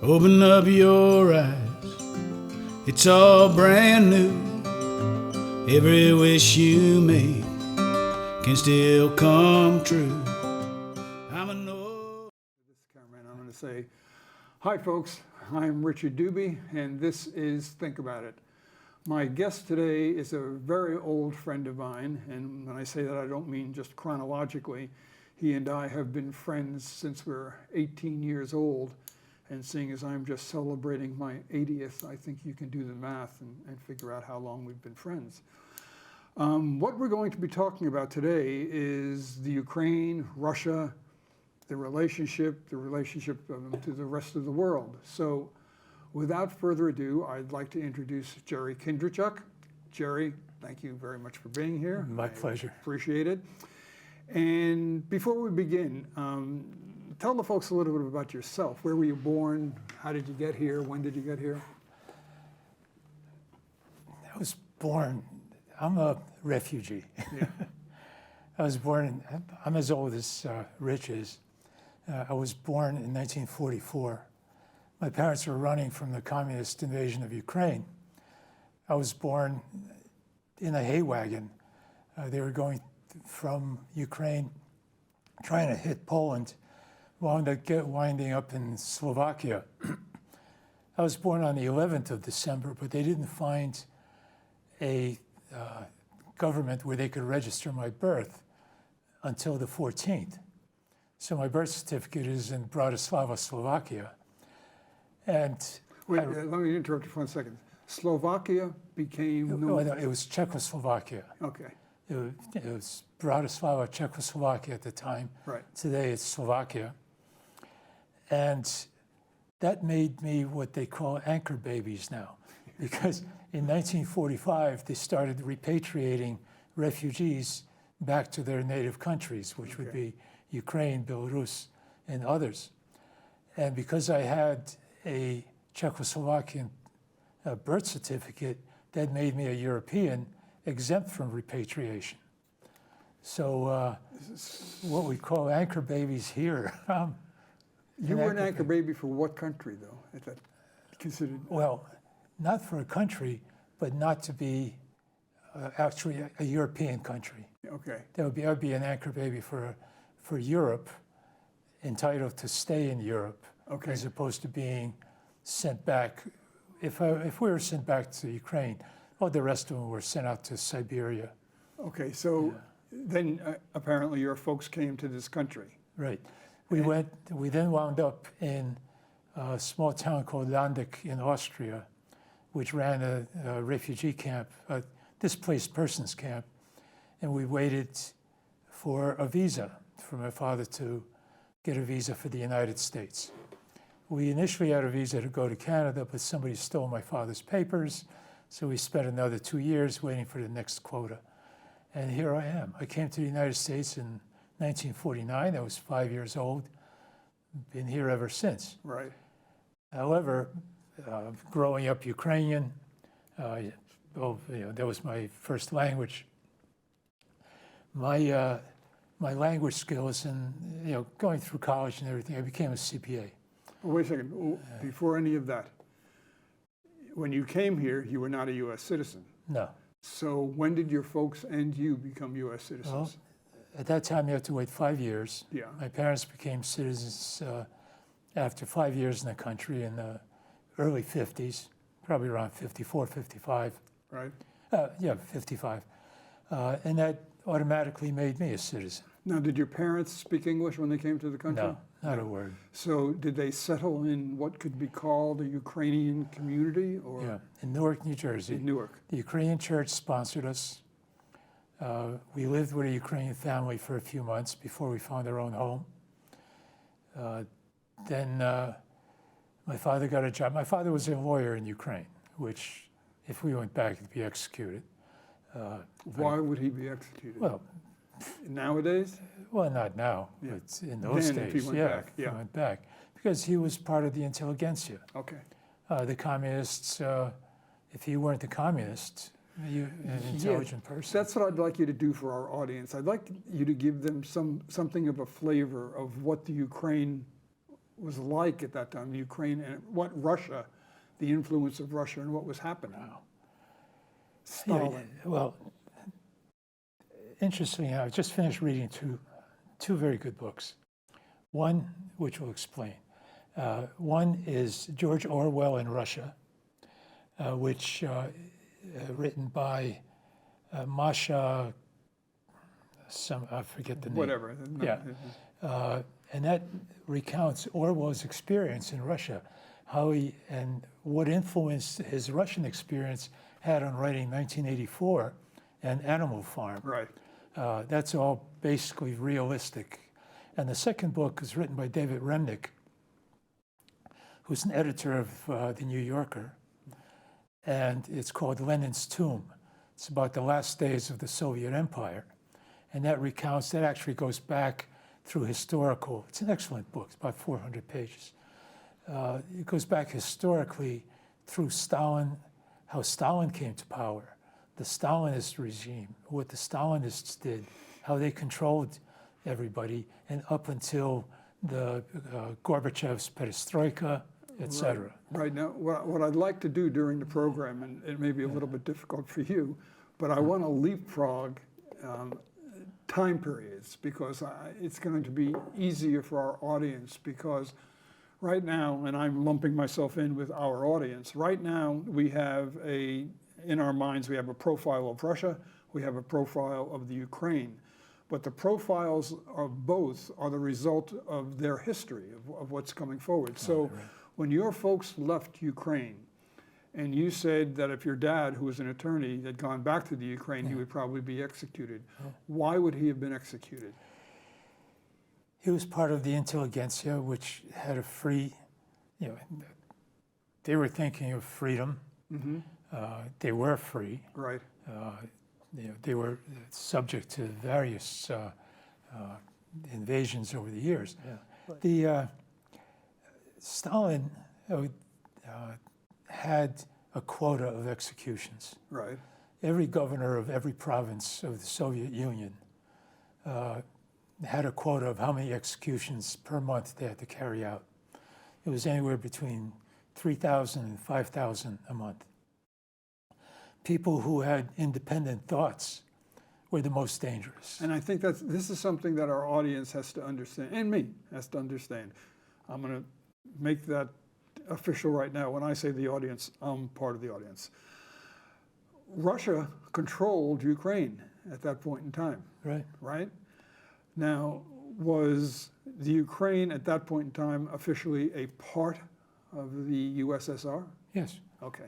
Open up your eyes, it's all brand new. Every wish you make can still come true. I'm a no. This cameraman, I'm going to say, hi folks, I'm Richard Duby, and this is Think About It. My guest today is a very old friend of mine, and when I say that I don't mean just chronologically. He and I have been friends since we're 18 years old, and seeing as I'm just celebrating my 80th, I think you can do the math and figure out how long we've been friends. What we're going to be talking about today is the Ukraine, Russia, the relationship to the rest of the world. So without further ado, I'd like to introduce Jerry Kindrachuk. Jerry, thank you very much for being here. My pleasure. Appreciate it. And before we begin, tell the folks a little bit about yourself. Where were you born? How did you get here? When did you get here? I was born, I'm a refugee. Yeah. I was born, I'm as old as Rich is. I was born in 1944. My parents were running from the communist invasion of Ukraine. I was born in a hay wagon. They were going from Ukraine, trying to hit Poland, winding up in Slovakia. I was born on the 11th of December, but they didn't find a government where they could register my birth until the 14th. So my birth certificate is in Bratislava, Slovakia. And wait, let me interrupt you for 1 second. Slovakia became... It was Czechoslovakia. Okay. It was Bratislava, Czechoslovakia at the time. Right. Today it's Slovakia. And that made me what they call anchor babies now. Because in 1945, they started repatriating refugees back to their native countries, which would be Ukraine, Belarus, and others. And because I had a Czechoslovakian birth certificate, that made me a European exempt from repatriation. So what we call anchor babies here. You were an anchor baby for what country, though? Is that considered? Well, not for a country, but not to be actually a European country. Okay. I would be an anchor baby for Europe, entitled to stay in Europe, as opposed to being sent back. If we were sent back to Ukraine, well, the rest of them were sent out to Siberia. Okay, so then apparently your folks came to this country. Right. We then wound up in a small town called Landeck in Austria, which ran a refugee camp, a displaced persons camp, and we waited for a visa for my father to get a visa for the United States. We initially had a visa to go to Canada, but somebody stole my father's papers, so we spent another 2 years waiting for the next quota. And here I am. I came to the United States in 1949. I was 5 years old. Been here ever since. Right. However, growing up Ukrainian, that was my first language. My language skills and going through college and everything, I became a CPA. Oh, wait a second. Before any of that, when you came here, you were not a U.S. citizen. No. So when did your folks and you become U.S. citizens? Well, at that time, you had to wait 5 years. Yeah. My parents became citizens after 5 years in the country in the early 50s, probably around 54, 55. Right. 55. And that automatically made me a citizen. Now, did your parents speak English when they came to the country? No, not a word. So did they settle in what could be called a Ukrainian community? Or? Yeah, in Newark, New Jersey. In Newark. The Ukrainian church sponsored us. We lived with a Ukrainian family for a few months before we found our own home. Then my father got a job. My father was a lawyer in Ukraine, which if we went back, he'd be executed. Why would he be executed? Well, nowadays? Well, not now, but in those days, if he went back. He went back. Because he was part of the intelligentsia. Okay. The communists, if you weren't a communist, you're an intelligent person. That's what I'd like you to do for our audience. I'd like you to give them something of a flavor of what the Ukraine was like at that time, Ukraine, and what Russia, the influence of Russia and what was happening. Wow. Stalin. Yeah, well, interestingly, I just finished reading two very good books. One, which will explain. One is George Orwell in Russia, which written by Masha, I forget the name. Whatever. Yeah. And that recounts Orwell's experience in Russia, how he and what influence his Russian experience had on writing 1984 and Animal Farm. Right. That's all basically realistic. And the second book is written by David Remnick, who's an editor of The New Yorker, and it's called Lenin's Tomb. It's about the last days of the Soviet Empire. And that actually goes back through historical, it's an excellent book, it's about 400 pages. It goes back historically through Stalin, how Stalin came to power, the Stalinist regime, what the Stalinists did, how they controlled everybody, and up until the Gorbachev's perestroika, et cetera. Right. Now, what I'd like to do during the program, and it may be a little bit difficult for you, but I want to leapfrog time periods, because it's going to be easier for our audience, because right now, and I'm lumping myself in with our audience, right now we have in our minds, we have a profile of Russia, we have a profile of the Ukraine, but the profiles of both are the result of their history, of what's coming forward. So when your folks left Ukraine, and you said that if your dad, who was an attorney, had gone back to the Ukraine, he would probably be executed. Why would he have been executed? He was part of the intelligentsia, which had a free, they were thinking of freedom. Mm-hmm. They were free. Right. They were subject to various invasions over the years. Yeah. Stalin had a quota of executions. Right. Every governor of every province of the Soviet Union had a quota of how many executions per month they had to carry out. It was anywhere between 3,000 and 5,000 a month. People who had independent thoughts were the most dangerous. And I think this is something that our audience has to understand, and me has to understand. I'm going to make that official right now. When I say the audience, I'm part of the audience. Russia controlled Ukraine at that point in time. Right. Right? Now, was the Ukraine at that point in time officially a part of the USSR? Yes. Okay.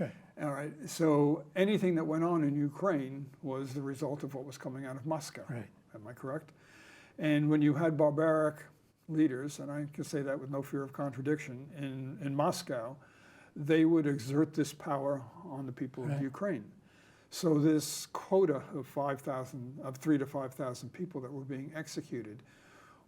Right. All right. So anything that went on in Ukraine was the result of what was coming out of Moscow. Right. Am I correct? And when you had barbaric leaders, and I can say that with no fear of contradiction, in Moscow, they would exert this power on the people of Ukraine. So this quota of 3,000 to 5,000 people that were being executed,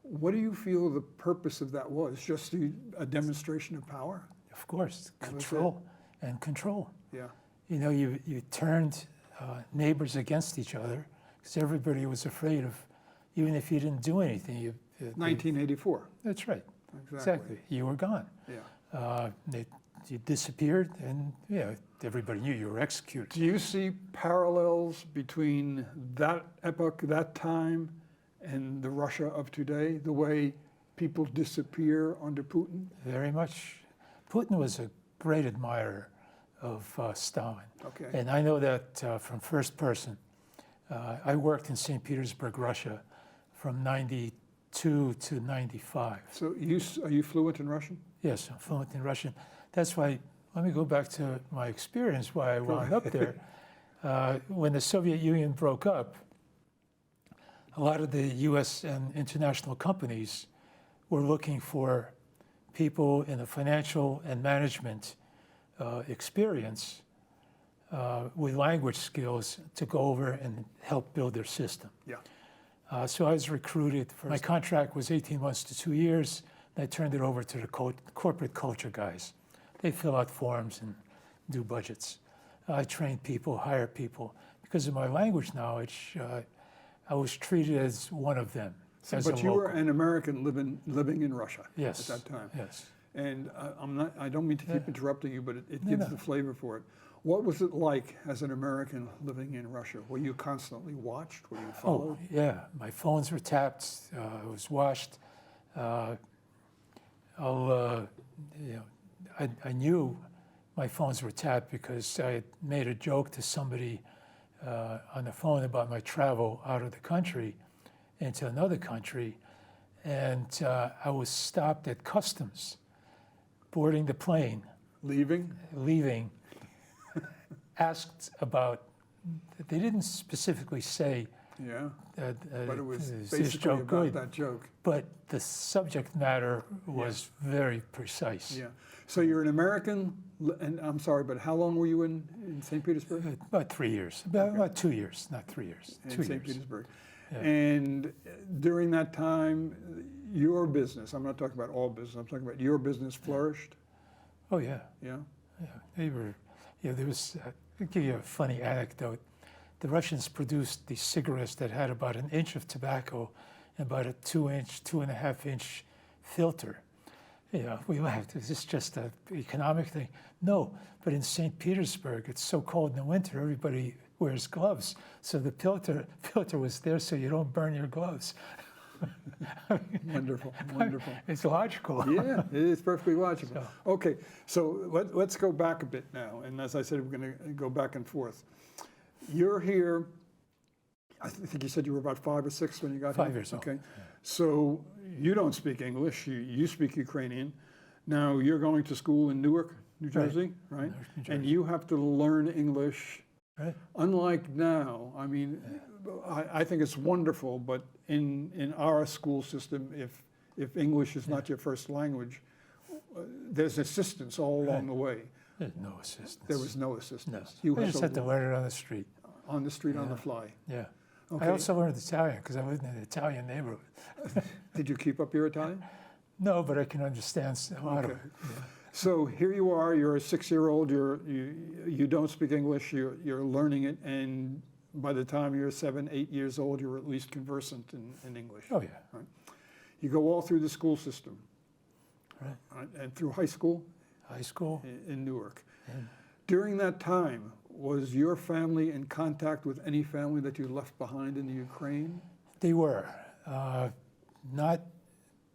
what do you feel the purpose of that was? Just a demonstration of power? Of course, control and control. Yeah. You turned neighbors against each other because everybody was afraid of, even if you didn't do anything. 1984. That's right. Exactly. You were gone. Yeah. You disappeared, and everybody knew you were executed. Do you see parallels between that epoch, that time, and the Russia of today, the way people disappear under Putin? Very much. Putin was a great admirer of Stalin. Okay. And I know that from first person. I worked in St. Petersburg, Russia from 92 to 95. So are you fluent in Russian? Yes, I'm fluent in Russian. That's why, let me go back to my experience, why I wound up there. When the Soviet Union broke up, a lot of the US and international companies were looking for people in the financial and management experience with language skills to go over and help build their system. Yeah. So I was recruited. My contract was 18 months to 2 years. And I turned it over to the corporate culture guys. They fill out forms and do budgets. I train people, hire people. Because of my language knowledge, I was treated as one of them. as a But you were local. an American living in Russia Yes. at that time. Yes. And I don't mean to keep interrupting you, but it No, gives no. the flavor for it. What was it like as an American living in Russia? Were you constantly watched? Were you followed? Oh, yeah. My phones were tapped. I was watched. You know, I knew my phones were tapped because I had made a joke to somebody on the phone about my travel out of the country into another country, and I was stopped at customs, boarding the plane, Leaving? leaving, asked about. They didn't specifically say Yeah. that But it was is this basically joke about good, that joke. but the subject matter was very precise. Yeah. So you're an American, and I'm sorry, but how long were you in St. Petersburg? About 3 years, about 2 years, not 3 years, In 2 St. years. Petersburg. Yeah. And during that time, your business, I'm not talking about all business, I'm talking about your business flourished? Oh yeah, Yeah? yeah. They were, yeah. There was. I'll give you a funny anecdote. The Russians produced these cigarettes that had about an inch of tobacco and about a 2-inch, 2.5-inch filter. You know, we laughed. Is this just an economic thing? No, but in St. Petersburg, it's so cold in the winter, everybody wears gloves. So the filter was there so you don't burn your gloves. Wonderful, wonderful. It's logical. Yeah, it is perfectly logical. So- Okay, so let's go back a bit now. And as I said, we're going to go back and forth. You're here, I think you said you were about 5 or 6 when you got here? 5 years old. Okay. So you don't speak English, you speak Ukrainian. Now you're going to school in Newark, New Right. Jersey, right? New And Jersey. you have to learn English. Right. Unlike now, I mean, I think it's wonderful, but in our school system, if English is not your first language, there's assistance all along Right. the way. There's no assistance. There was no no. assistance. You just had to learn it on the street. on the street on the Yeah. fly. Yeah. Okay. I also learned Italian because I lived in an Italian neighborhood. Did you keep up your Italian? No, but I can understand a lot of Okay. it. Yeah. So here you are. You're a 6-year-old. You don't speak English. You're learning it, and by the time you're 7, 8 years old, you're at least conversant in English. Oh yeah. You go all through the school system, Right. and through high school High school. in Newark. And During that time, was your family in contact with any family that you left behind in the Ukraine? they were not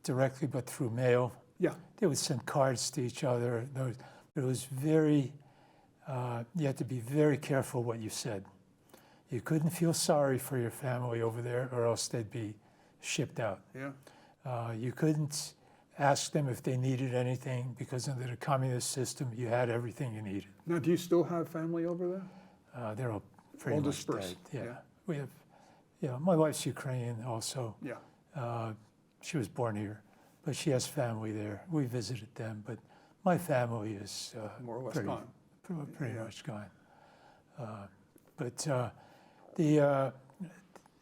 directly, but through mail. Yeah. They would send cards to each other. It was very. You had to be very careful what you said. You couldn't feel sorry for your family over there, or else they'd be shipped out. Yeah. You couldn't ask them if they needed anything because under the communist system, you had everything you needed. Now, do you still have family over there? They're all pretty All much dispersed, dead. yeah. We have. Yeah, my wife's Ukrainian also. Yeah. She was born here, but she has family there. We visited them, but my family is More or less pretty, gone. pretty Yeah. much gone. But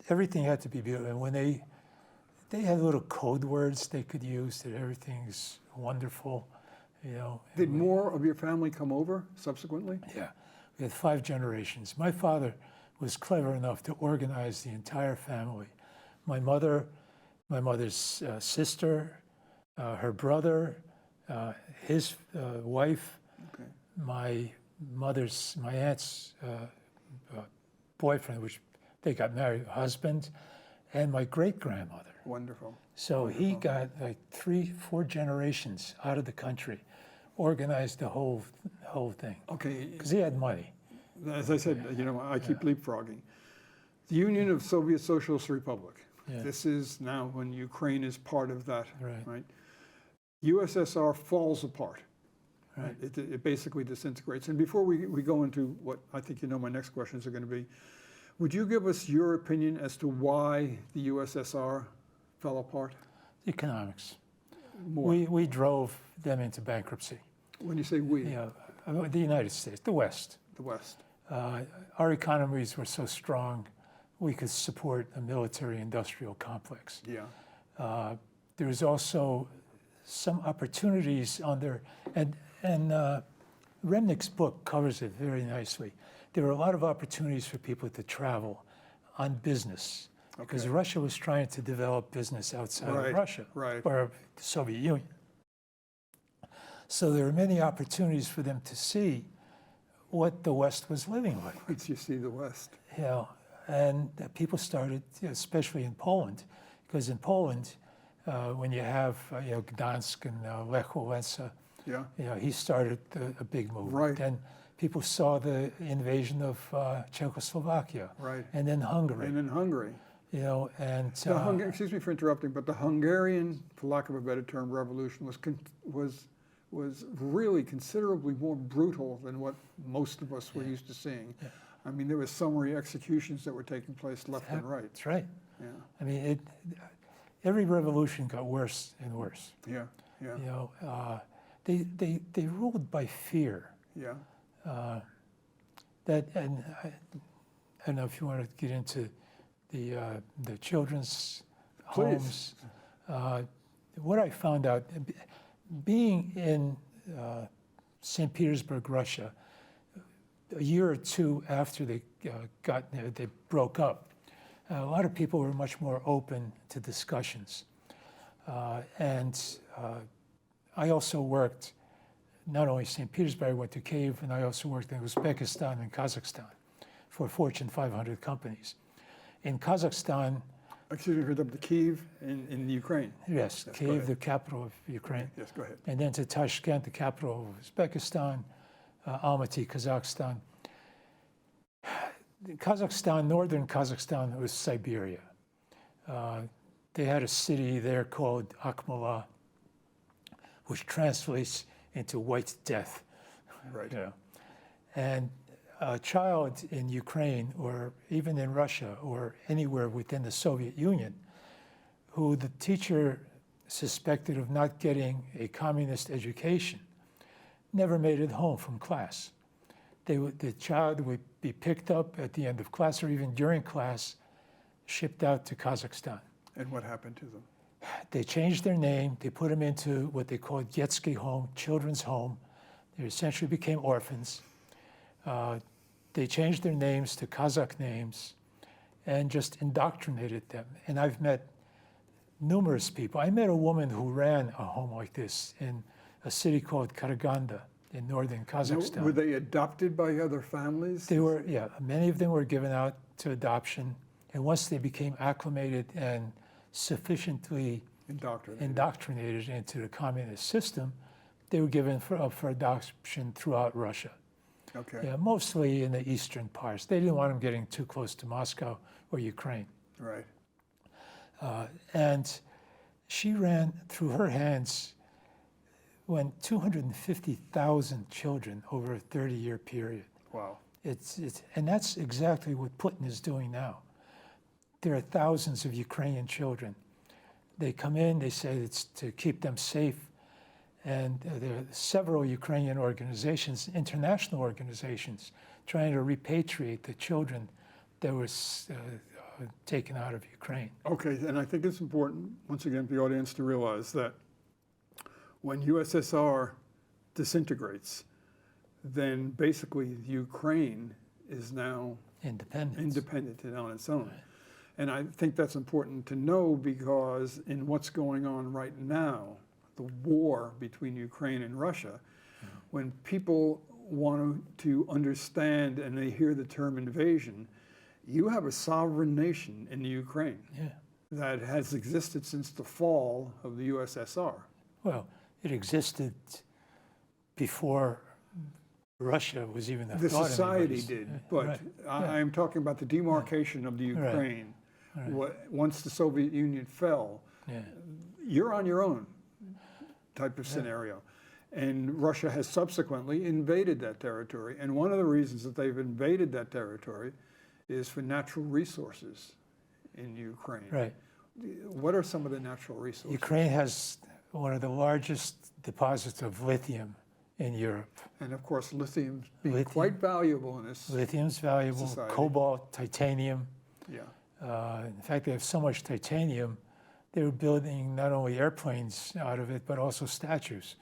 everything had to be built, and when they had little code words they could use that everything's wonderful, you know. Did more of your family come over subsequently? Yeah, we had 5 generations. My father was clever enough to organize the entire family. My mother's sister, her brother, his wife, Okay. my aunt's boyfriend, which they got married, husband, and my great-grandmother. Wonderful. So he got like 3-4 generations out of the country, organized the whole thing, Okay. because he had money. As I said, I keep leapfrogging. The Union of Soviet Socialist Republic. Yeah. This is now when Ukraine is part of that, Right. USSR falls apart. Right. It basically disintegrates. And before we go into what I think my next questions are going to be, would you give us your opinion as to why the USSR fell apart? Economics. More. We drove them into bankruptcy. When you say we, You know, the United States, the West. the West. Our economies were so strong, we could support a military-industrial complex. Yeah. There was also some opportunities under, and Remnick's book covers it very nicely. There were a lot of opportunities for people to travel on business. because Okay. Russia was trying to develop business outside Right, of Russia right. or the Soviet Union. So there were many opportunities for them to see what the West was living like. Once you see the West. You know, and people started, especially in Poland, because in Poland, when you have Gdansk and Lech Wałęsa, Yeah. he started a big movement. Right. And people saw the invasion of Czechoslovakia, Right. and then Hungary. And in Hungary. And Excuse me for interrupting, but the Hungarian, for lack of a better term, revolution was really considerably more brutal than what most of us were used to seeing. Yeah. I mean, there were summary executions that were taking place left and right. That's right. Yeah. I mean, every revolution got worse and worse. Yeah. Yeah. They ruled by fear. Yeah. And I don't know if you want to get into the children's Please. homes. What I found out, being in St. Petersburg, Russia, a year or two after they they broke up, a lot of people were much more open to discussions. I also worked, not only St. Petersburg, I went to Kyiv, and I also worked in Uzbekistan and Kazakhstan for Fortune 500 companies. In Kazakhstan, Excuse me for the Kyiv in Ukraine. yes, Yes, go Kyiv, ahead. the capital of Ukraine, Yes, go ahead. and then to Tashkent, the capital of Uzbekistan, Almaty, Kazakhstan. Kazakhstan, northern Kazakhstan, was Siberia. They had a city there called Akmala, which translates into White Death. Right. And a child in Ukraine or even in Russia or anywhere within the Soviet Union who the teacher suspected of not getting a communist education never made it home from class. The child would be picked up at the end of class or even during class, shipped out to Kazakhstan. And what happened to them? They changed their name. They put them into what they called Детский home, children's home. They essentially became orphans. They changed their names to Kazakh names and just indoctrinated them. And I've met numerous people. I met a woman who ran a home like this in a city called Karaganda in northern Kazakhstan. Were they adopted by other families? They were, many of them were given out to adoption. And once they became acclimated and sufficiently indoctrinated into the communist system, they were given up for adoption throughout Russia. Okay. Yeah, mostly in the eastern parts. They didn't want them getting too close to Moscow or Ukraine. Right. And she ran through her hands went 250,000 children over a 30-year period. Wow. And that's exactly what Putin is doing now. There are thousands of Ukrainian children. They come in, they say it's to keep them safe. And there are several Ukrainian organizations, international organizations, trying to repatriate the children that were taken out of Ukraine. Okay, and I think it's important, once again, for the audience to realize that when USSR disintegrates, then basically Ukraine is now independent and on its own. Right. And I think that's important to know because in what's going on right now, the war between Ukraine and Russia, when people want to understand and they hear the term invasion, you have a sovereign nation in the Ukraine that has existed since the fall of the USSR. Well, it existed before Russia was even a thought. The society did, but right. I'm talking about the demarcation of the Ukraine. Right. Once the Soviet Union fell, you're on your own type of scenario. And Russia has subsequently invaded that territory. And one of the reasons that they've invaded that territory is for natural resources in Ukraine. Right. What are some of the natural resources? Ukraine has one of the largest deposits of lithium in Europe. And of course, lithium being quite valuable in this Lithium's valuable, society. Cobalt, titanium. Yeah. In fact, they have so much titanium, they were building not only airplanes out of it, but also statues.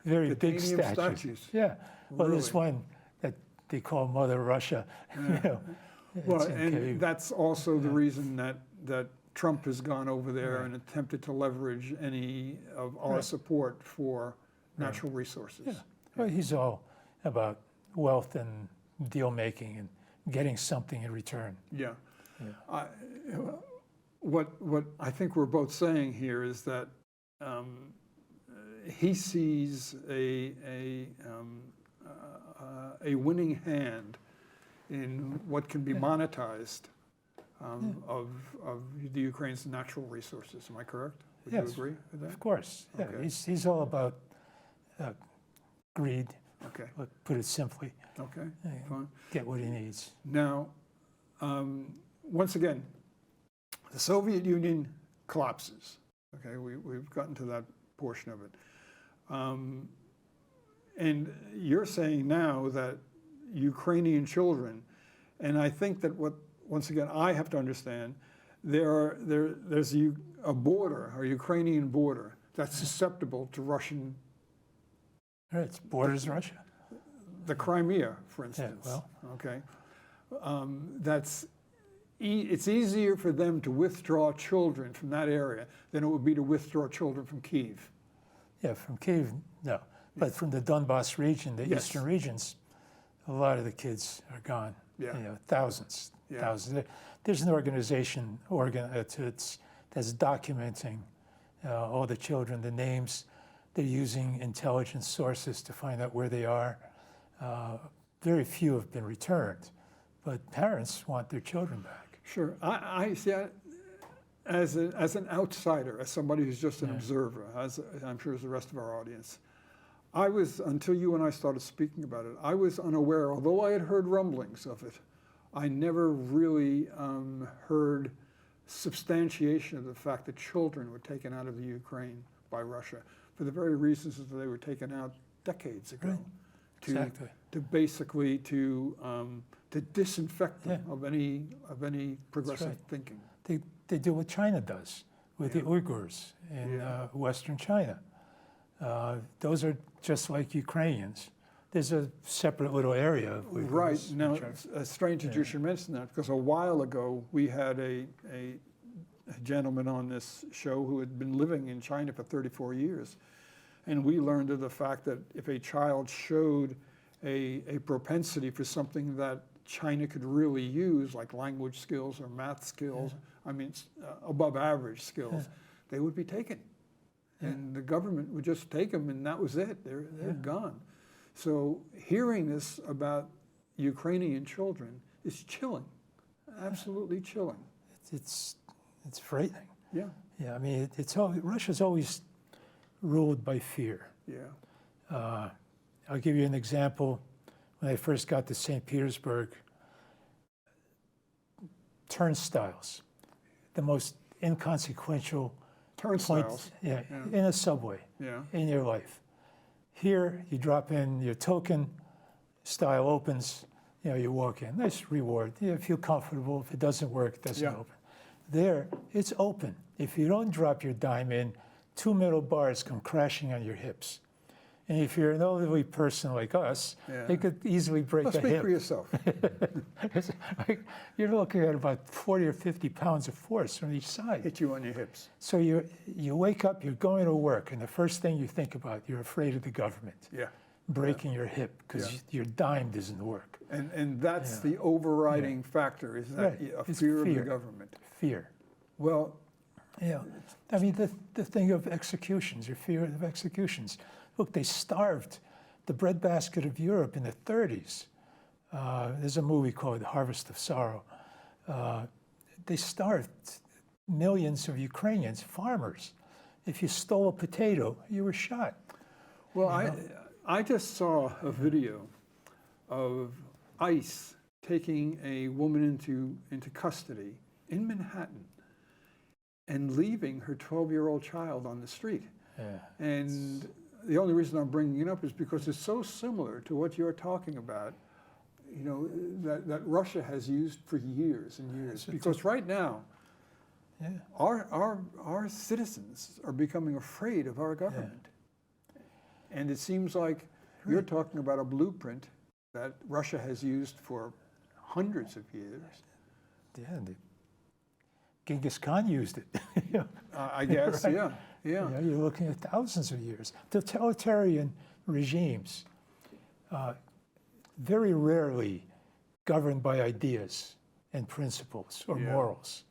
Very big statues. Yeah. Well, Really? there's one that they call Mother Russia. You know. Well, It's okay. and that's also the Yeah. reason that Trump has gone over there Right. and attempted to leverage any of our Right. support for natural resources. Yeah. Well, he's all about wealth and deal making and getting something in return. Yeah. Yeah. What I think we're both saying here is that he sees a winning hand in what can be monetized of the Ukraine's natural resources. Am I correct? Would you Yes. agree with that? Of course. Yeah. Okay. He's all about greed, Okay. put it simply. Okay. Yeah. Fine. Get what he needs. Now, once again, the Soviet Union collapses. Okay, we've gotten to that portion of it. And you're saying now that Ukrainian children, and I think that once again, I have to understand, there's a border, a Ukrainian border, that's susceptible to Russian, Right, it's borders Russia. the Crimea, for instance. well. Okay. It's easier for them to withdraw children from that area than it would be to withdraw children from Kyiv. Yeah, from Kyiv, no. But from the Donbass region, the Yes. eastern regions, a lot of the kids are gone. Yeah. You know, thousands. Yeah. There's an organization that's documenting all the children, the names. They're using intelligence sources to find out where they are. Very few have been returned, but parents want their children back. Sure. I see, as an outsider, as somebody who's just an observer, as I'm sure as the rest of our audience, I was, until you and I started speaking about it, I was unaware, although I had heard rumblings of it, I never really heard substantiation of the fact that children were taken out of the Ukraine by Russia for the very reasons that they were taken out decades ago. Right. To, Exactly. to basically to disinfect them of any progressive right. thinking. They do what China does with the Uyghurs in Western China. Those are just like Ukrainians. There's a separate little area of Uyghurs. Right. Now, which are- it's strange that you should mention that, because a while ago we had a gentleman on this show who had been living in China for 34 years. And we learned of the fact that if a child showed a propensity for something that China could really use, like language skills or math skills, I mean, above average skills, they would be taken. And the government would just take them, and that was it. They're gone. So hearing this about Ukrainian children is chilling, absolutely chilling. It's frightening. Yeah, Yeah, I mean, Russia's always ruled by fear. yeah, I'll give you an example. When I first got to St. Petersburg, turnstiles, the most inconsequential turnstiles. point in a subway Yeah, in your life. Here, you drop in your token, stile opens, you walk in. Nice reward. You feel comfortable. If it doesn't work, it doesn't open. There, it's open. If you don't drop your dime in, 2 metal bars come crashing on your hips. And if you're an elderly person like us, it could easily break well, a speak hip. for yourself. It's like you're looking at about 40 or 50 pounds of force from each side. Hit you on your hips. So you wake up, you're going to work, and the first thing you think about, you're afraid of the government Yeah. breaking your hip because your dime doesn't work. And that's the overriding factor, is that a It's fear of the government. Fear. Well, I mean, the thing of executions, your fear of executions. Look, they starved the breadbasket of Europe in the 30s. There's a movie called Harvest of Sorrow. They starved millions of Ukrainians, farmers. If you stole a potato, you were shot. well, I just saw a video of ICE taking a woman into custody in Manhattan and leaving her 12-year-old child on the street. Yeah. And the only reason I'm bringing it up is because it's so similar to what you're talking about, that Russia has used for years and years. Because right now, our citizens are becoming afraid of our government. And it seems like you're talking about a blueprint that Russia has used for hundreds of years. Yeah, Genghis Khan used it. You know, I guess, right? yeah. You know, you're looking at thousands of years. Totalitarian regimes very rarely govern by ideas and principles or morals.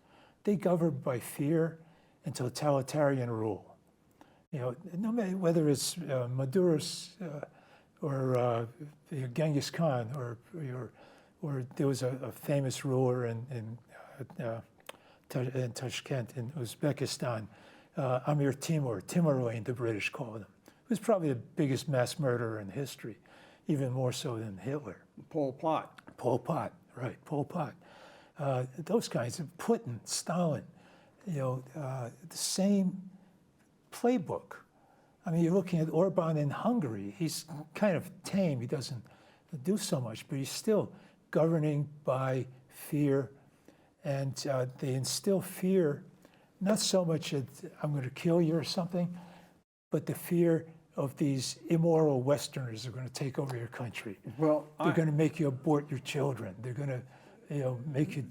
They govern by fear and totalitarian rule. You know, no matter whether it's Maduro's or Genghis Khan, or there was a famous ruler in Tashkent in Uzbekistan, Amir Timur, Timurlane, the British called him. He was probably the biggest mass murderer in history, even more so than Hitler. Pol Pot. Pol Pot, right, Pol Pot. Those guys, Putin, Stalin, you know, the same playbook. I mean, you're looking at Orban in Hungary. He's kind of tame. He doesn't do so much, but he's still governing by fear. And they instill fear, not so much that I'm going to kill you or something, but the fear of these immoral Westerners are going to take over your country. Well, they're going to make you abort your children. They're going to, you know, make you.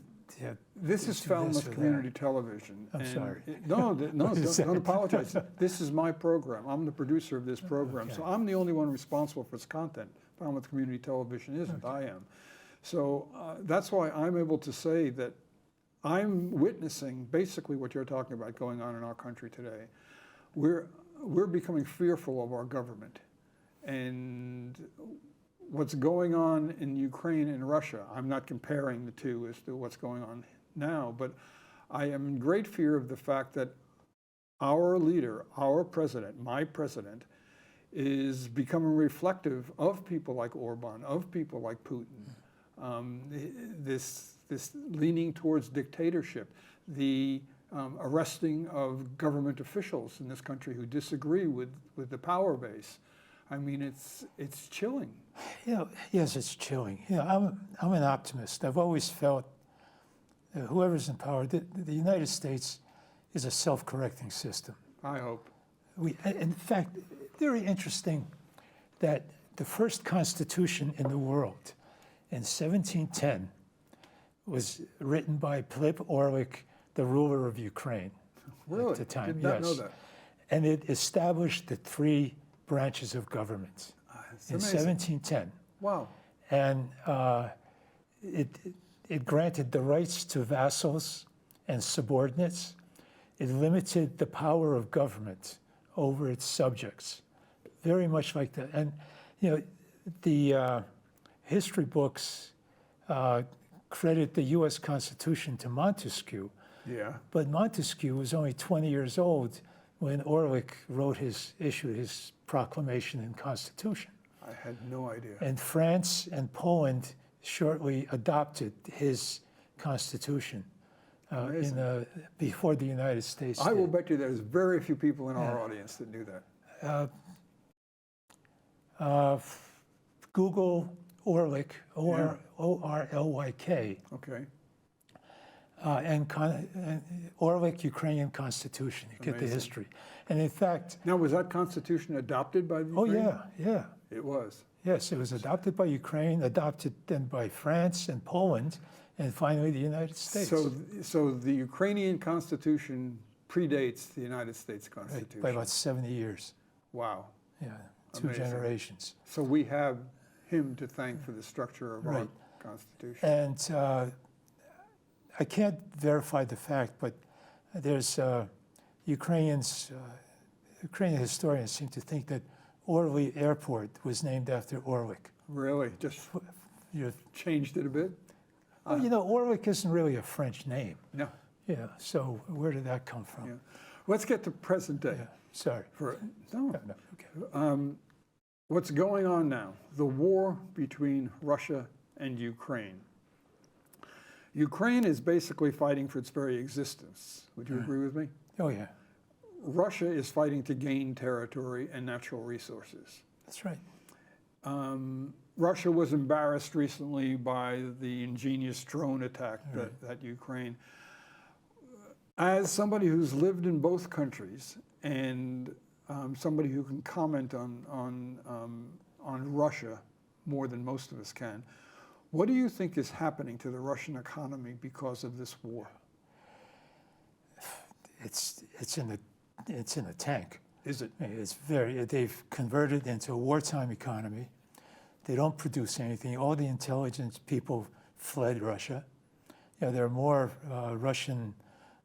This is Falmouth Community Television. I'm sorry. Don't apologize. This is my program. I'm the producer of this program, so I'm the only one responsible for its content. Falmouth Community Television isn't. I am. So that's why I'm able to say that I'm witnessing basically what you're talking about going on in our country today. We're becoming fearful of our government, and what's going on in Ukraine and Russia, I'm not comparing the two as to what's going on now, but I am in great fear of the fact that our leader, our president, my president, is becoming reflective of people like Orban, of people like Putin. This leaning towards dictatorship, the arresting of government officials in this country who disagree with the power base. I mean, it's chilling. You know, yes, it's chilling. You know, I'm an optimist. I've always felt that whoever's in power, the United States is a self-correcting system. I hope. In fact, very interesting that the first constitution in the world in 1710 was written by Philip Orlik, the ruler of Ukraine really? At the time. Did not know that. And it established the three branches of government in amazing. 1710. Wow. And it granted the rights to vassals and subordinates. It limited the power of government over its subjects, very much like that. And you know, the history books credit the U.S. Constitution to Montesquieu. Yeah. But Montesquieu was only 20 years old when Orlik issued his proclamation and constitution. I had no idea. And France and Poland shortly adopted his constitution before the United States I did. will bet you there's very few people in our audience that knew that. Google Orlik, O-R-L-Y-K, Okay. and Orlik Ukrainian Constitution. You get the Amazing. history. And in fact, Now, was that constitution adopted by the Ukraine? yeah. It was. Yes, it was adopted by Ukraine, adopted then by France and Poland, and finally the United States. So the Ukrainian constitution predates the United States Constitution. By about 70 years. Wow. Yeah, two Amazing. generations. So we have him to thank for the structure of our Right. Constitution. And I can't verify the fact, but there's Ukrainian historians seem to think that Orly Airport was named after Orlik. Really? Just changed it a bit? Well, you know, Orlik isn't really a French name. No. Yeah, so where did that come from? Yeah. Let's get to present day. Yeah, sorry. No. No, okay. What's going on now? The war between Russia and Ukraine. Ukraine is basically fighting for its very existence. Would you agree with me? Oh, yeah, Russia is fighting to gain territory and natural resources. that's right. Russia was embarrassed recently by the ingenious drone attack that Ukraine. As somebody who's lived in both countries and somebody who can comment on Russia more than most of us can, What do you think is happening to the Russian economy because of this war? It's in the tank. Is it? They've converted into a wartime economy. They don't produce anything. All the intelligence people fled Russia. There are more Russian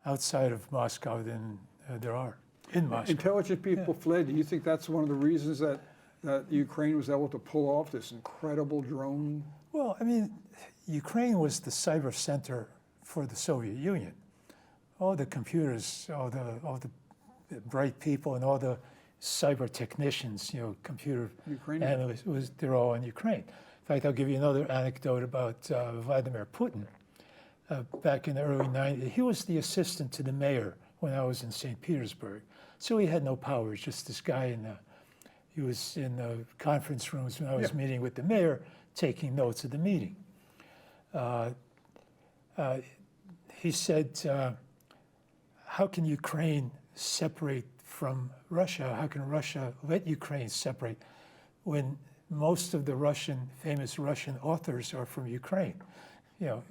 outside of Moscow than there are in Moscow. Intelligent people fled. Do you think that's one of the reasons that Ukraine was able to pull off this incredible drone? Well, I mean, Ukraine was the cyber center for the Soviet Union. All the computers, all the bright people, and all the cyber technicians, computer analysts, they're all in Ukraine. In fact, I'll give you another anecdote about Vladimir Putin. Back in the early 90s, he was the assistant to the mayor when I was in St. Petersburg. So he had no powers, just this guy he was in the conference rooms when I was meeting with the mayor, taking notes of the meeting. He said, how can Ukraine separate from Russia? How can Russia let Ukraine separate when most of the famous Russian authors are from Ukraine?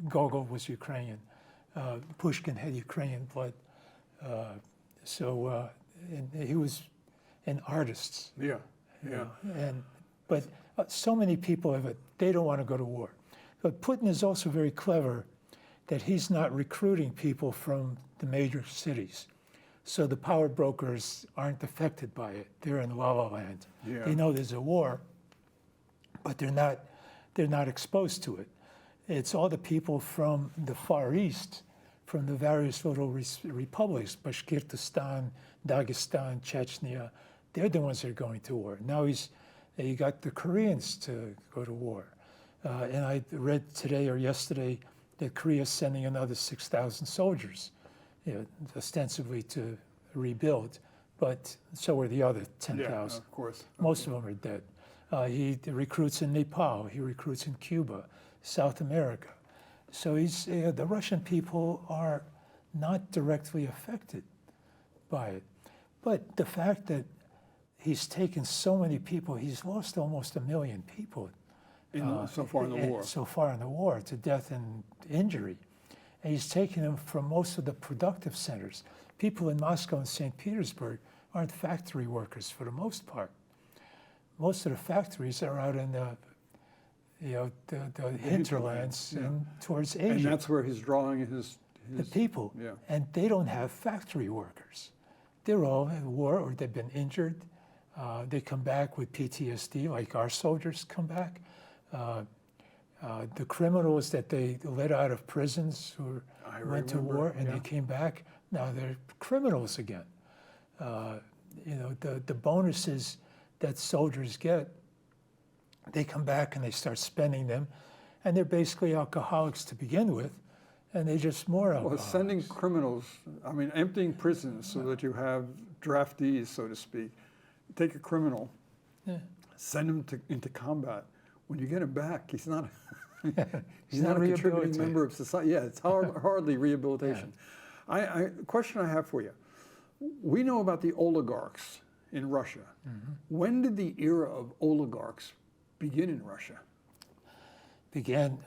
Gogol was Ukrainian. Pushkin had Ukrainian blood. And he was an artist. Yeah. But so many people they don't want to go to war. But Putin is also very clever that he's not recruiting people from the major cities. So the power brokers aren't affected by it. They're in la la land. Yeah. They know there's a war, but they're not exposed to it. It's all the people from the Far East, from the various little republics, Bashkortostan, Dagestan, Chechnya. They're the ones that are going to war. Now you got the Koreans to go to war. And I read today or yesterday that Korea's sending another 6,000 soldiers, ostensibly to rebuild. But so are the other 10,000. Yeah, of course. Most of them are dead. He recruits in Nepal. He recruits in Cuba, South America. So the Russian people are not directly affected by it. But the fact that he's taken so many people, he's lost almost 1 million people so far in the war. So far in the war, to death and injury. And he's taken them from most of the productive centers. People in Moscow and St. Petersburg aren't factory workers for the most part. Most of the factories are out in the hinterlands and towards Asia. And that's where he's drawing the people. Yeah. And they don't have factory workers. They're all in war or they've been injured. They come back with PTSD, like our soldiers come back. The criminals that they let out of prisons who went to war and they came back, now they're criminals again. The bonuses that soldiers get, they come back and they start spending them, and they're basically alcoholics to begin with, and they just more alcoholics. Well, sending criminals, emptying prisons so that you have draftees, so to speak. Take a criminal, send him into combat. When you get him back, he's not he's not a contributing member of society. Yeah, it's hardly rehabilitation. A question I have for you. We know about the oligarchs in Russia. Mm-hmm. When did the era of oligarchs begin in Russia? Began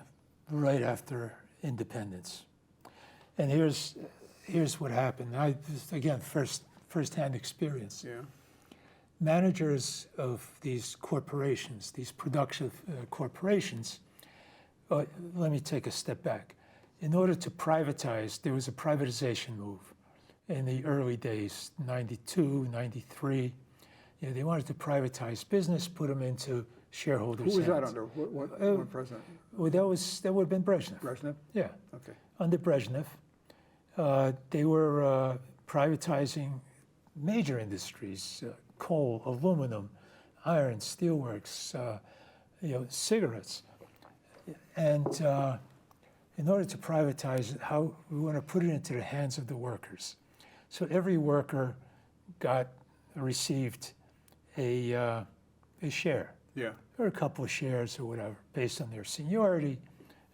right after independence. And here's what happened. Again, first-hand experience. Yeah. Managers of these corporations, these productive corporations, let me take a step back. In order to privatize, there was a privatization move in the early days, 92, 93. They wanted to privatize business, put them into shareholders' Who was hands. that under? What president? Well, that would have been Brezhnev. Brezhnev? Yeah. Okay. Under Brezhnev, they were privatizing major industries, coal, aluminum, iron, steelworks, cigarettes. And in order to privatize it, how we want to put it into the hands of the workers. So every worker received a share. Yeah. Or a couple of shares or whatever, based on their seniority,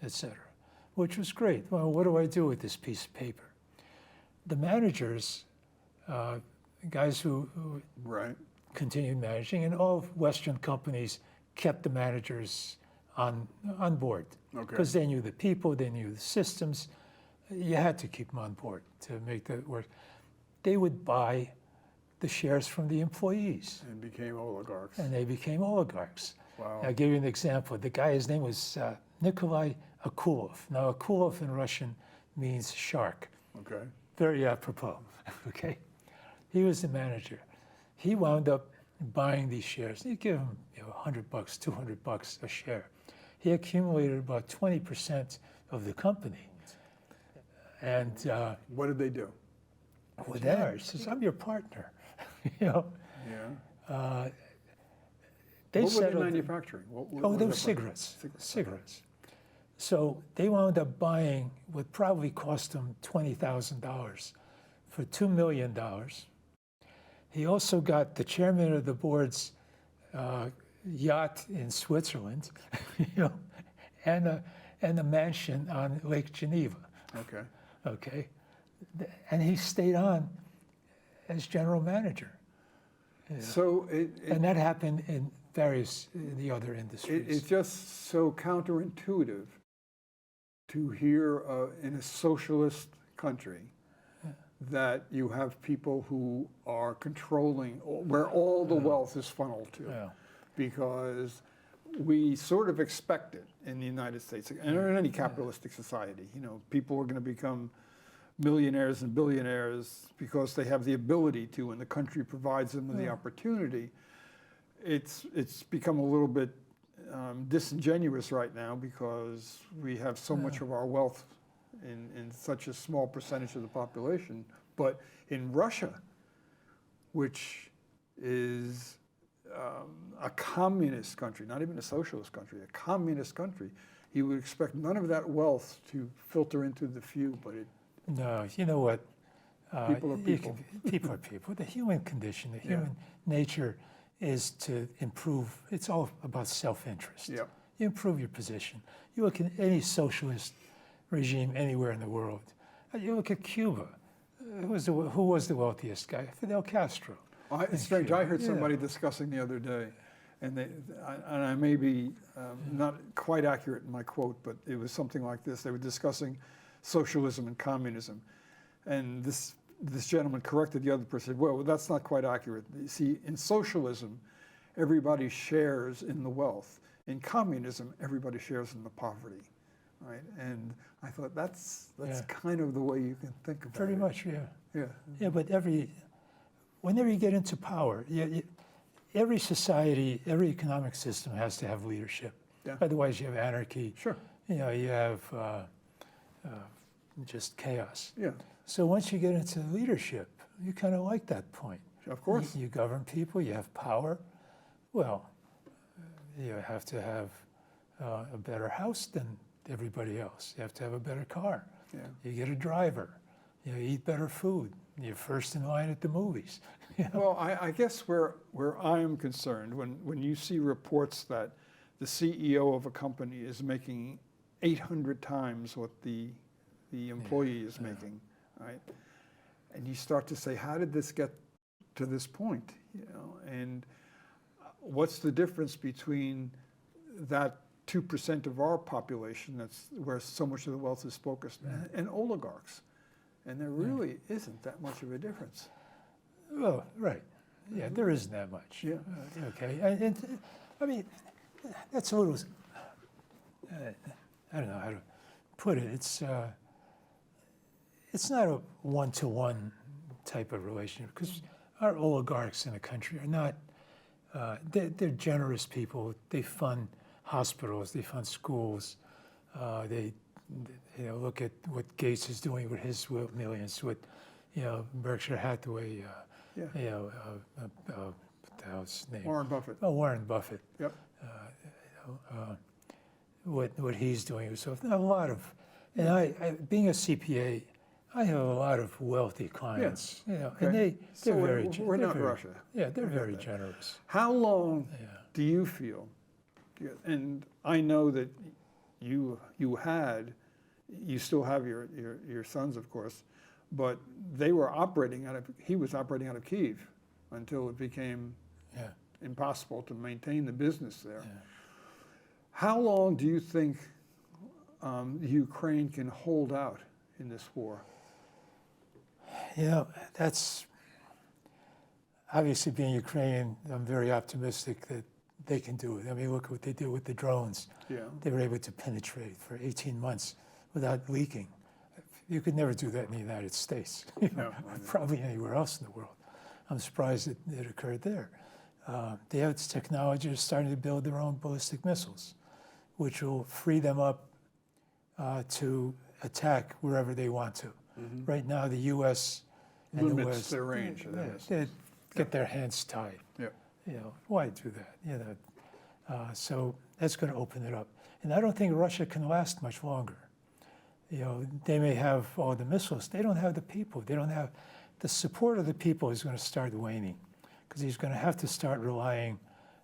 et cetera, which was great. Well, what do I do with this piece of paper? The managers, guys who right. continued managing, and all Western companies kept the managers on board. Okay. Because they knew the people, they knew the systems. You had to keep them on board to make that work. They would buy the shares from the employees. And became oligarchs. And they became oligarchs. Wow. I'll give you an example. The guy, his name was Nikolai Akulov. Now, Akulov in Russian means shark. Okay. Very apropos, okay? He was the manager. He wound up buying these shares. He'd give him $100, $200 a share. He accumulated about 20% of the company. And What did they do? with there, he says, I'm your partner. Yeah. They What were they settled- manufacturing? What Oh, was they their were product? cigarettes. Cigarettes. So they wound up buying what probably cost them $20,000 for $2 million. He also got the chairman of the board's yacht in Switzerland, and a mansion on Lake Geneva. Okay. Okay, and he stayed on as general manager. So And that happened in various the other industries. it's just so counterintuitive to hear in a socialist country that you have people who are controlling where all the wealth is funneled to. Yeah. Because we sort of expect it in the United States, and in any capitalistic society. People are going to become millionaires and billionaires because they have the ability to, and the country provides them with the opportunity. It's become a little bit disingenuous right now because we have so much of our wealth in such a small percentage of the population. But in Russia, which is a communist country, not even a socialist country, a communist country, you would expect none of that wealth to filter into the few, but it. No, you know what? People are people. People are people. The human condition, the human nature is to improve. It's all about self-interest. Yep. You improve your position. You look at any socialist regime anywhere in the world. You look at Cuba. Who was the wealthiest guy? Fidel Castro. It's strange. I heard somebody discussing the other day, and I may be not quite accurate in my quote, but it was something like this. They were discussing socialism and communism, and this gentleman corrected the other person. Well, that's not quite accurate. You see, in socialism, everybody shares in the wealth. In communism, everybody shares in the poverty, right? And I thought that's kind of the way you can think about it. Pretty much, yeah. Yeah. Yeah, but whenever you get into power, every society, every economic system has to have leadership. Yeah. Otherwise, you have anarchy. Sure. You have just chaos. Yeah. So once you get into leadership, you kind of like that point. Of course. You govern people, you have power. Well, you have to have a better house than everybody else. You have to have a better car. Yeah. You get a driver. You eat better food. You're first in line at the movies. Well, I guess where I am concerned, when you see reports that the CEO of a company is making 800 times what the employee is making, right? And you start to say, how did this get to this point? And what's the difference between that 2% of our population, that's where so much of the wealth is focused, and oligarchs? And there really isn't that much of a difference. Well, right. Yeah, there isn't that much. Yeah. Okay. And I mean, that's a little, I don't know how to put it. It's not a one-to-one type of relationship because our oligarchs in the country are not, they're generous people. They fund hospitals, they fund schools, they look at what Gates is doing with his millions, with, Berkshire Hathaway, what the hell's his name? Warren Buffett. Oh, Warren Buffett. Yep. What he's doing. So a lot of, and I being a CPA, I have a lot of wealthy clients. Okay. And they're So very. we're they're not very, Russia. Yeah, they're very generous. How long do you feel? And I know that you still have your sons, of course, but he was operating out of Kyiv until it became impossible to maintain the business there. How long do you think Ukraine can hold out in this war? You know, that's obviously being Ukrainian, I'm very optimistic that they can do it. I mean, look what they did with the drones. Yeah. They were able to penetrate for 18 months without leaking. You could never do that in the United States, probably anywhere else in the world. I'm surprised it occurred there. They have this technology, they're starting to build their own ballistic missiles, which will free them up to attack wherever they want to. Right now, the U.S. and the Limits West, their range. they get their hands tied. Yeah. You know, why do that? You know, so that's going to open it up. And I don't think Russia can last much longer. You know, they may have all the missiles. They don't have the people. They don't have the support of the people is going to start waning, because he's going to have to start relying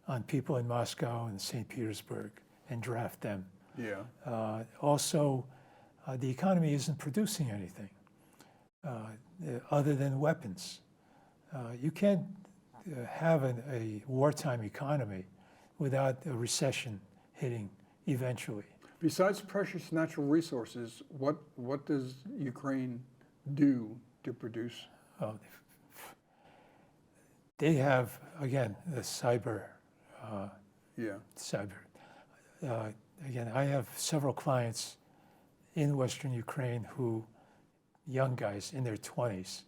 on people in Moscow and St. Petersburg and draft them. Yeah. Also, the economy isn't producing anything other than weapons. You can't have a wartime economy without a recession hitting eventually. Besides precious natural resources, what does Ukraine do to produce? They have, again, the cyber. Again, I have several clients in Western Ukraine who, young guys in their 20s,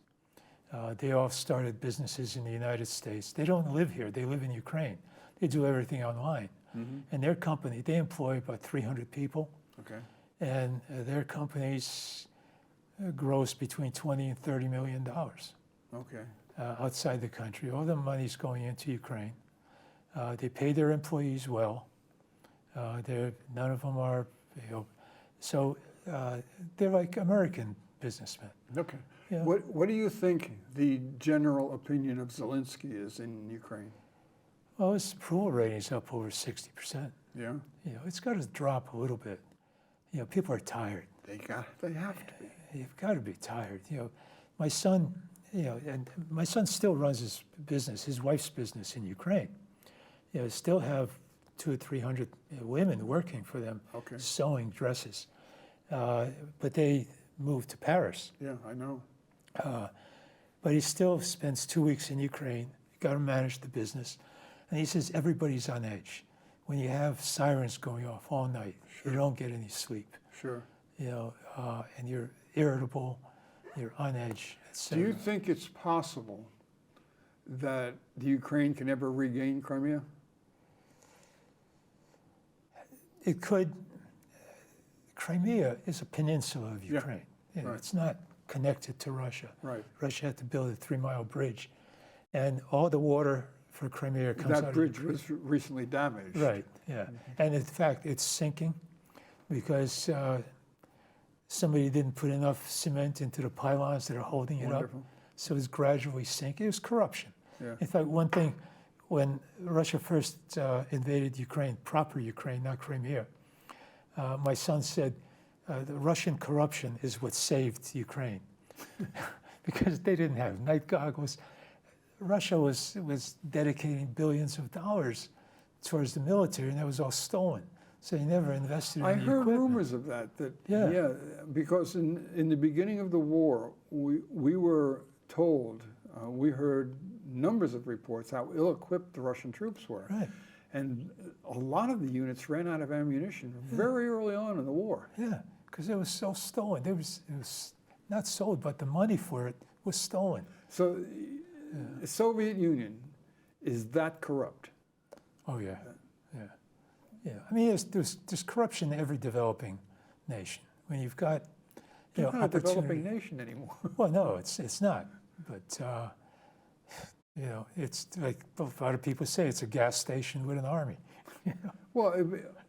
they all started businesses in the United States. They don't live here, they live in Ukraine. They do everything online. And their company, they employ about 300 people. Okay. And their companies gross between 20 and $30 million Okay. outside the country. All the money's going into Ukraine. They pay their employees well. None of them are, you know, so they're like American businessmen. Okay. Yeah. What do you think the general opinion of Zelensky is in Ukraine? Well, his approval rating's up over 60%. Yeah. You know, it's got to drop a little bit. You know, people are tired. They have to be. You've got to be tired. You know, my son, you know, and my son still runs his business, his wife's business in Ukraine. You know, still have 200 or 300 women working for them, Okay. sewing dresses. But they moved to Paris. Yeah, I know. But he still spends 2 weeks in Ukraine. Got to manage the business. And he says everybody's on edge. When you have sirens going off all night, you don't get any sleep. Sure. You know, and you're irritable, you're on edge, Do etc. you think it's possible that the Ukraine can ever regain Crimea? It could. Crimea is a peninsula of Ukraine. You know, right. It's not connected to Russia. Right. Russia had to build a 3-mile bridge, and all the water for Crimea comes out That of bridge Ukraine. was recently damaged. Right. Yeah. And in fact, it's sinking because somebody didn't put enough cement into the pylons that are holding it Wonderful. up. So it's gradually sinking. It was corruption. Yeah. In fact, one thing, when Russia first invaded Ukraine, proper Ukraine, not Crimea, my son said, the Russian corruption is what saved Ukraine. Because they didn't have night goggles. Russia was dedicating billions of dollars towards the military, and that was all stolen. So they never invested in I the heard equipment. rumors of that. Yeah. Because in the beginning of the war, we were told, we heard numbers of reports how ill-equipped the Russian troops were. Right. And a lot of the units ran out of ammunition very early on in the war. Yeah, because it was so stolen. It was not sold, but the money for it was stolen. So the Soviet Union, is that corrupt? Oh yeah, yeah, yeah. I mean, there's corruption in every developing nation. When you've got, you know, It's not a developing opportunity. nation anymore. Well, no, it's not. But you know, it's like a lot of people say, it's a gas station with an army. You know? Well,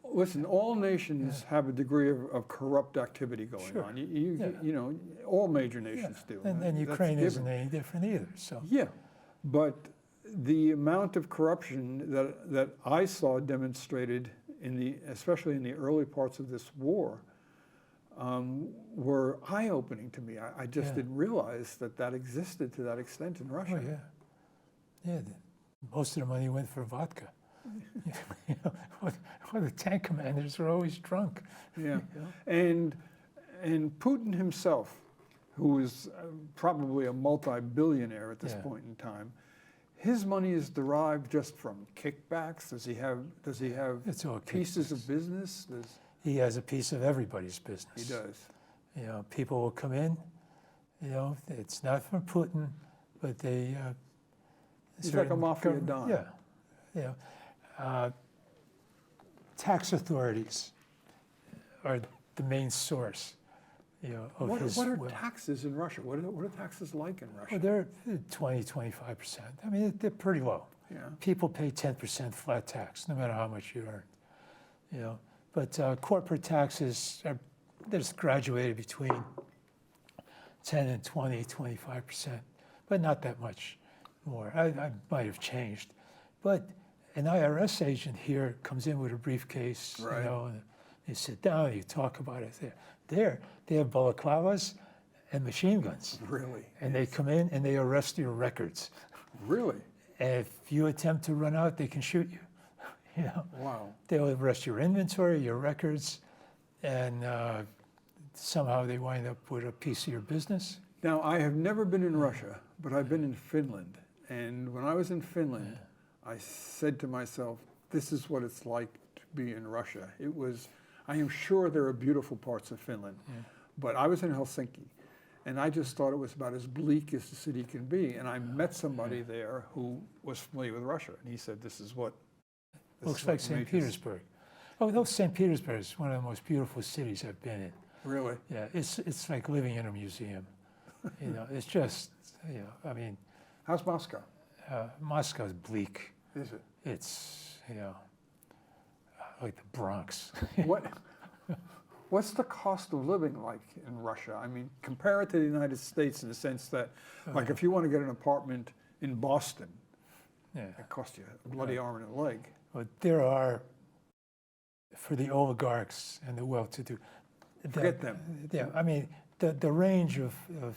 listen, all nations have a degree of corrupt activity going Sure. on. You know, all major nations do. And That's Ukraine given. isn't any different either. So Yeah, but the amount of corruption that I saw demonstrated especially in the early parts of this war, were eye-opening to me. I just Yeah. didn't realize that existed to that extent in Russia. oh yeah, yeah. Most of the money went for vodka. You know, or the tank commanders were always drunk. Yeah, You know? and Putin himself, who is probably a multi-billionaire at this Yeah. point in time, his money is derived just from kickbacks. Does he have It's all pieces of kickbacks. business? He has a piece of everybody's business. He does. You know, people will come in. You know, it's not from Putin, but they. He's like a certain mafia government- don. Yeah, you know, tax authorities are the main source. You know, of his What are wealth. taxes in Russia? What are taxes like in Russia? Well, they're 20, 25%. I mean, they're pretty low. Yeah. People pay 10% flat tax, no matter how much you earn. You know, but corporate taxes are just graduated between 10 and 20, 25%, but not that much more. I might have changed, but an IRS agent here comes in with a briefcase, Right. you know, and you sit down, you talk about it. They have balaclavas and machine guns, Really? and they come in and they arrest your records. Really? And if you attempt to run out, they can shoot you. You know, Wow. they'll arrest your inventory, your records, and somehow they wind up with a piece of your business. Now, I have never been in Russia, but I've been in Finland. And when I was in Finland, I said to myself, this is what it's like to be in Russia. I am sure there are beautiful parts of Finland, but I was in Helsinki, and I just thought it was about as bleak as the city can be. And I met somebody there who was familiar with Russia, and he said, this is what Looks like St. Petersburg. Oh, no, St. Petersburg is one of the most beautiful cities I've been in. Really? Yeah, it's like living in a museum. You know, it's just, you know, I mean, How's Moscow? Moscow's bleak. Is it? It's, you know, like the Bronx. What's the cost of living like in Russia? I mean, compare it to the United States in the sense that, like, if you want to get an apartment in Boston, Yeah. it costs you a bloody arm and a leg. But there are, for the oligarchs and the well-to-do. Forget them. Yeah, I mean, the range of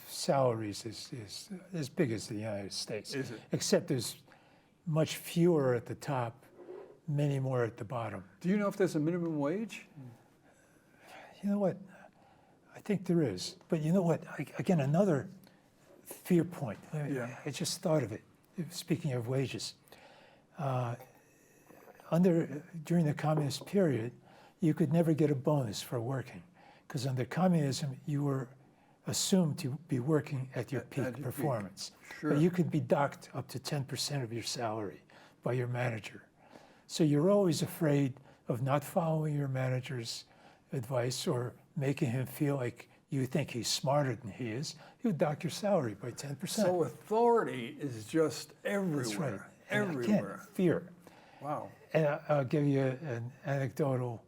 salaries is as big as the United States. Is it? Except there's much fewer at the top, many more at the bottom. Do you know if there's a minimum wage? You know what? I think there is. But you know what? Again, another fear point. Yeah. I just thought of it, speaking of wages. During the communist period, you could never get a bonus for working, because under communism, you were assumed to be working at your peak your peak. performance. Sure. But you could be docked up to 10% of your salary by your manager. So you're always afraid of not following your manager's advice or making him feel like you think he's smarter than he is. You would dock your salary by 10%. So authority is just everywhere. That's right. And again, Everywhere. fear. Wow. And I'll give you an anecdotal.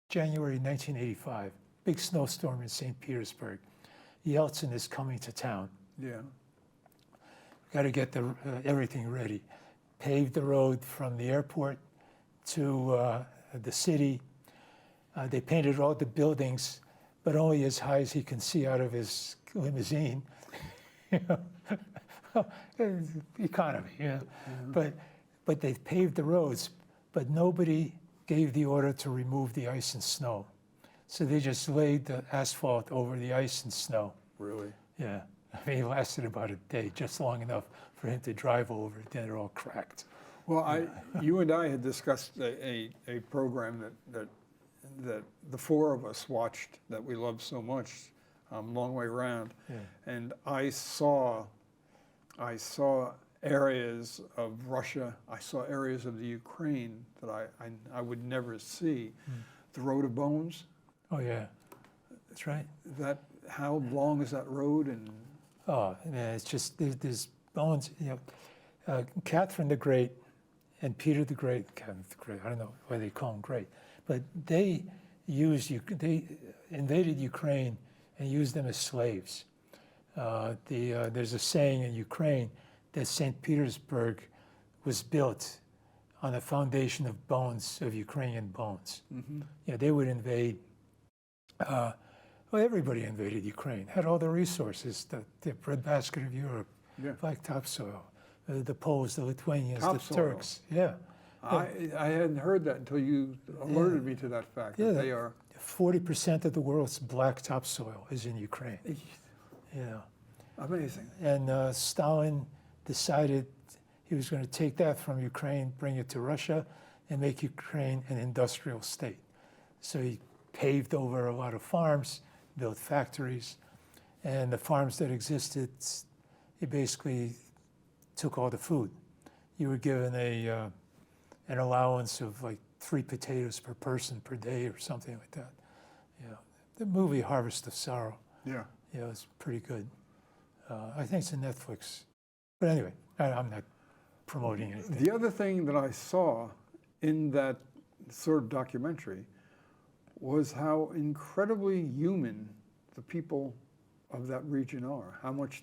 January 1985, big snowstorm in St. Petersburg. Yeltsin is coming to town. Yeah. Got to get everything ready. Paved the road from the airport to the city. They painted all the buildings, but only as high as he can see out of his limousine. You know, economy. Yeah. But they paved the roads, but nobody gave the order to remove the ice and snow. So they just laid the asphalt over the ice and snow. Really? Yeah. I mean, it lasted about a day, just long enough for him to drive over it. Then it all cracked. Well, you and I had discussed a program that the four of us watched that we loved so much, Long Way Round, Yeah. and I saw areas of Russia, I saw areas of the Ukraine that I would never see. The Road of Bones. Oh, yeah. That's right. How long is that road? And Oh, man, it's just, there's bones, you know. Catherine the Great and Peter the Great, I don't know why they call him great, but they invaded Ukraine and used them as slaves. There's a saying in Ukraine that St. Petersburg was built on a foundation of bones, of Ukrainian bones. mm-hmm. You know, they would invade, well, everybody invaded Ukraine, had all the resources, the breadbasket of Europe, Yeah. black topsoil, the Poles, the Lithuanians, the Topsoil. Turks. Yeah. I hadn't heard that until you alerted me to that fact, Yeah, that they are. 40% of the world's black topsoil is in Ukraine. Yeah. Amazing. And Stalin decided he was going to take that from Ukraine, bring it to Russia, and make Ukraine an industrial state. So he paved over a lot of farms, built factories, and the farms that existed, he basically took all the food. You were given an allowance of like 3 potatoes per person per day or something like that. Yeah. The movie Harvest of Sorrow, Yeah. it's pretty good. I think it's on Netflix. But anyway, I'm not promoting anything. The other thing that I saw in that sort of documentary was how incredibly human the people of that region are, how much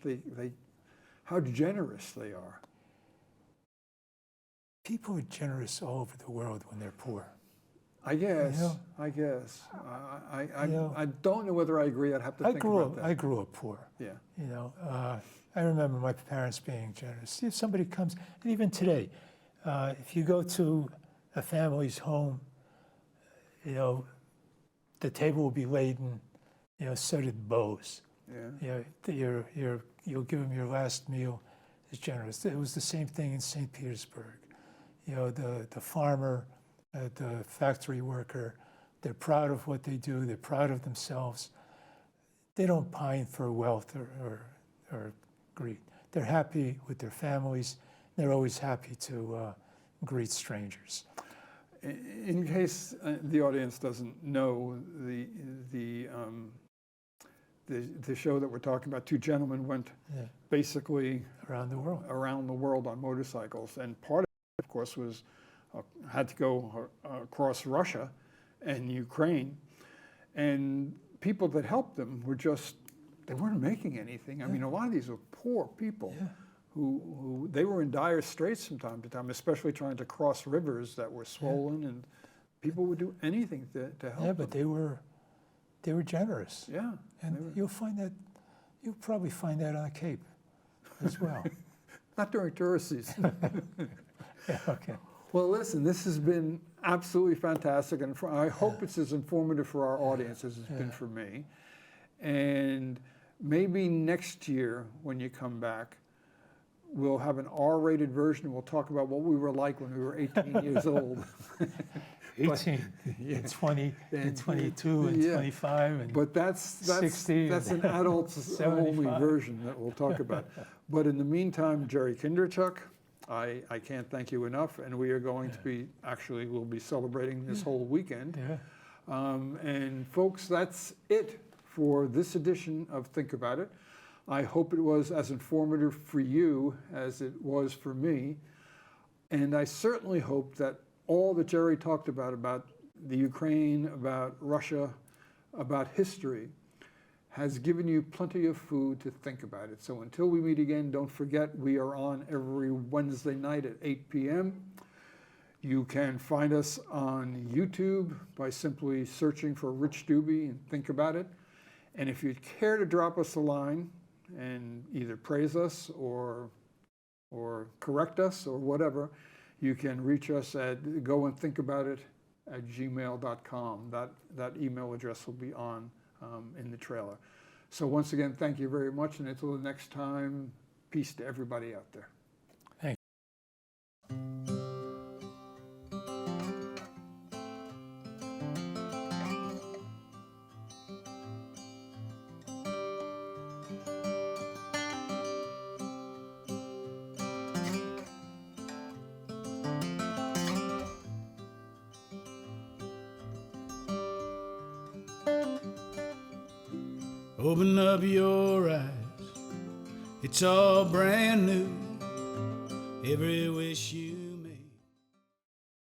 how generous they are. People are generous all over the world when they're poor. I guess. Yeah. I guess. Yeah. I don't know whether I agree. I'd have to think about that. I grew up poor. Yeah. I remember my parents being generous. If somebody comes, and even today, if you go to a family's home, the table will be laden, studded bows. Yeah. You'll give them your last meal. It's generous. It was the same thing in St. Petersburg. The farmer, the factory worker, they're proud of what they do. They're proud of themselves. They don't pine for wealth or greed. They're happy with their families. They're always happy to greet strangers. In case the audience doesn't know, the show that we're talking about, 2 gentlemen went basically Around the world. around the world on motorcycles, and part of it, of course, was had to go across Russia and Ukraine, and people that helped them were they weren't making anything. I mean, a lot of these were poor people who they were in dire straits from time to time, especially trying to cross rivers that were swollen, and people would do anything to help them. Yeah, but they were generous. Yeah. And you'll probably find that on the Cape as well. Not during tourist season. Yeah, okay. Well, listen, this has been absolutely fantastic, and I hope it's as informative for our audience as it's been for me. And maybe next year, when you come back, we'll have an R-rated version. We'll talk about what we were like when we were 18 years old. 18, and 20, and 22, and 25, and but that's 60. That's an adults-only version that we'll talk about. But in the meantime, Jerry Kindrachuk, I can't thank you enough, and we are going to be, actually, we'll be celebrating this whole weekend. Yeah. And folks, that's it for this edition of Think About It. I hope it was as informative for you as it was for me. And I certainly hope that all that Jerry talked about the Ukraine, about Russia, about history, has given you plenty of food to think about it. So until we meet again, don't forget we are on every Wednesday night at 8 p.m. You can find us on YouTube by simply searching for Rich Duby and Think About It. And if you'd care to drop us a line and either praise us or correct us or whatever, you can reach us at goandthinkaboutit@gmail.com. That email address will be on in the trailer. So once again, thank you very much, and until the next time, peace to everybody out there. Thank Open up your eyes, it's all brand new. Every wish you